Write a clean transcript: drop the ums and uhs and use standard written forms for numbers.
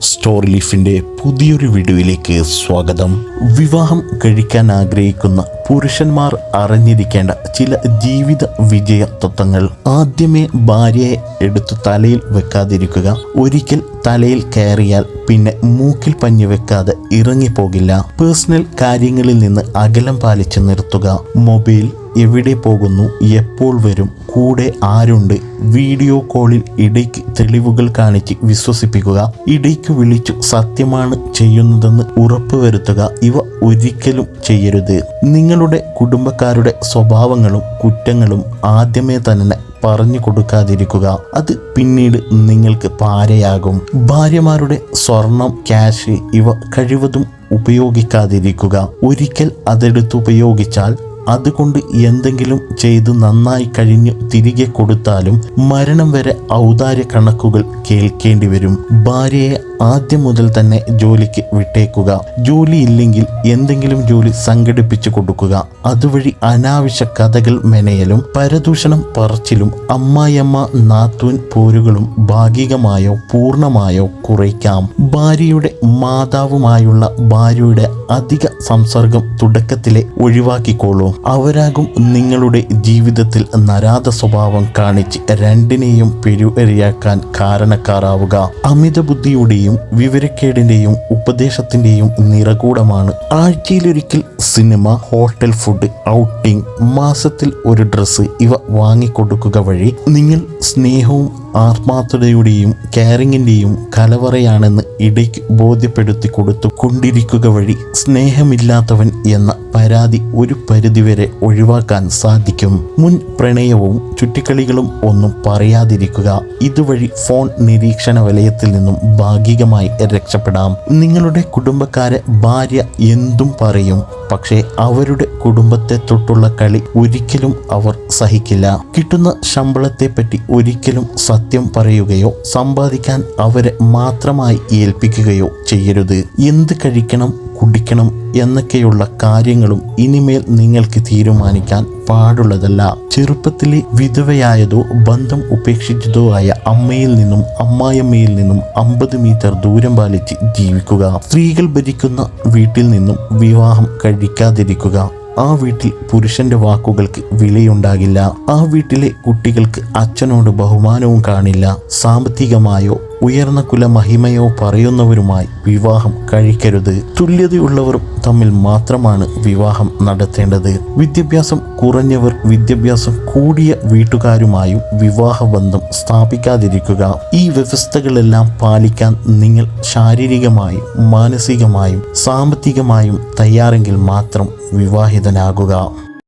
Story ലീഫിൻ്റെ പുതിയൊരു വീഡിയോയിലേക്ക് സ്വാഗതം. വിവാഹം കഴിക്കാൻ ആഗ്രഹിക്കുന്ന പുരുഷന്മാർ അറിഞ്ഞിരിക്കേണ്ട ചില ജീവിത വിജയ തത്വങ്ങൾ. ആദ്യമേ ഭാര്യയെ എടുത്തു തലയിൽ വെക്കാതിരിക്കുക. ഒരിക്കൽ തലയിൽ കയറിയാൽ പിന്നെ മൂക്കിൽ പഞ്ഞു വെക്കാതെ ഇറങ്ങിപ്പോകില്ല. പേഴ്സണൽ കാര്യങ്ങളിൽ നിന്ന് അകലം പാലിച്ച് നിർത്തുക. മൊബൈൽ എവിടെ പോകുന്നു, എപ്പോൾ വരും, കൂടെ ആരുണ്ട്, വീഡിയോ കോളിൽ ഇടയ്ക്ക് തെളിവുകൾ കാണിച്ച് വിശ്വസിപ്പിക്കുക. ഇടയ്ക്ക് വിളിച്ചു സത്യമാണ് ചെയ്യുന്നതെന്ന് ഉറപ്പുവരുത്തുക. ഇവ ഒരിക്കലും ചെയ്യരുത്. നിങ്ങളുടെ കുടുംബക്കാരുടെ സ്വഭാവങ്ങളും കുറ്റങ്ങളും ആദ്യമേ തന്നെ പറഞ്ഞു കൊടുക്കാതിരിക്കുക. അത് പിന്നീട് നിങ്ങൾക്ക് പാരയാകും. ഭാര്യമാരുടെ സ്വർണം, ക്യാഷ് ഇവ കഴിവതും ഉപയോഗിക്കാതിരിക്കുക. ഒരിക്കൽ അതെടുത്ത് ഉപയോഗിച്ചാൽ അതുകൊണ്ട് എന്തെങ്കിലും ചെയ്ത് നന്നായി കഴിഞ്ഞു തിരികെ കൊടുത്താലും മരണം വരെ ഔദാര്യ കണക്കുകൾ കേൾക്കേണ്ടി വരും. ഭാര്യയെ ആദ്യം മുതൽ തന്നെ ജോലിക്ക് വിട്ടേക്കുക. ജോലിയില്ലെങ്കിൽ എന്തെങ്കിലും ജോലി സംഘടിപ്പിച്ചു കൊടുക്കുക. അതുവഴി അനാവശ്യ കഥകൾ മെനയലും പരദൂഷണം പറച്ചിലും അമ്മായിയമ്മ നാത്തൂൻ പോരുകളും ഭാഗികമായോ പൂർണ്ണമായോ കുറയ്ക്കാം. ഭാര്യയുടെ മാതാവുമായുള്ള ഭാര്യയുടെ അധിക സംസർഗം തുടക്കത്തിലെ ഒഴിവാക്കിക്കോളൂ. അവരാകും നിങ്ങളുടെ ജീവിതത്തിൽ നരാധ സ്വഭാവം കാണിച്ച് രണ്ടിനെയും പെരുവരിയാക്കാൻ കാരണക്കാരാവുക. അമിത ബുദ്ധിയുടെയും വിവരക്കേടിന്റെയും ഉപദേശത്തിന്റെയും നിറകൂടമാണ്. ആഴ്ചയിലൊരിക്കൽ സിനിമ, ഹോട്ടൽ ഫുഡ്, ഔട്ടിംഗ്, മാസത്തിൽ ഒരു ഡ്രസ്സ് ഇവ വാങ്ങിക്കൊടുക്കുക വഴി നിങ്ങൾ സ്നേഹവും ആത്മാർത്ഥതയുടെയും കെയറിങ്ങിൻ്റെയും കലവറയാണെന്ന് ഇടയ്ക്ക് ബോധ്യപ്പെടുത്തി കൊടുത്തു കൊണ്ടിരിക്കുക വഴി സ്നേഹമില്ലാത്തവൻ എന്ന പരാതി ഒരു പരിധിവരെ ഒഴിവാക്കാൻ സാധിക്കും. മുൻ പ്രണയവും ചുറ്റിക്കളികളും ഒന്നും പറയാതിരിക്കുക. ഇതുവഴി ഫോൺ നിരീക്ഷണ വലയത്തിൽ നിന്നും ഭാഗികമായി രക്ഷപ്പെടാം. നിങ്ങളുടെ കുടുംബക്കാരെ ഭാര്യ എന്തും പറയും, പക്ഷേ അവരുടെ കുടുംബത്തെ തൊട്ടുള്ള കളി ഒരിക്കലും അവർ സഹിക്കില്ല. കിട്ടുന്ന ശമ്പളത്തെ പറ്റി ഒരിക്കലും സത്യം പറയുകയോ സമ്പാദിക്കാൻ അവരെ മാത്രമായി ഏൽപ്പിക്കുകയോ ചെയ്യരുത്. എന്ത് കഴിക്കണം, കുടിക്കണം എന്നൊക്കെയുള്ള കാര്യങ്ങളും ഇനിമേൽ നിങ്ങൾക്ക് തീരുമാനിക്കാൻ പാടുള്ളതല്ല. ചെറുപ്പത്തിലെ വിധവയായതോ ബന്ധം ഉപേക്ഷിച്ചതോ ആയ അമ്മയിൽ നിന്നും അമ്മായിയമ്മയിൽ നിന്നും 50 മീറ്റർ ദൂരം പാലിച്ച് ജീവിക്കുക. സ്ത്രീകൾ ഭരിക്കുന്ന വീട്ടിൽ നിന്നും വിവാഹം കഴിക്കാതിരിക്കുക. ആ വീട്ടിൽ പുരുഷന്റെ വാക്കുകൾക്ക് വിലയുണ്ടാകില്ല. ആ വീട്ടിലെ കുട്ടികൾക്ക് അച്ഛനോട് ബഹുമാനവും കാണില്ല. സാമ്പത്തികമായോ ഉയർന്ന കുലമഹിമയോ പറയുന്നവരുമായി വിവാഹം കഴിക്കരുത്. തുല്യതയുള്ളവർ തമ്മിൽ മാത്രമാണ് വിവാഹം നടത്തേണ്ടത്. വിദ്യാഭ്യാസം കുറഞ്ഞവർ വിദ്യാഭ്യാസം കൂടിയ വീട്ടുകാരുമായും വിവാഹബന്ധം സ്ഥാപിക്കാതിരിക്കുക. ഈ വ്യവസ്ഥകളെല്ലാം പാലിക്കാൻ നിങ്ങൾ ശാരീരികമായും മാനസികമായും സാമ്പത്തികമായും തയ്യാറെങ്കിൽ മാത്രം വിവാഹിതനാകുക.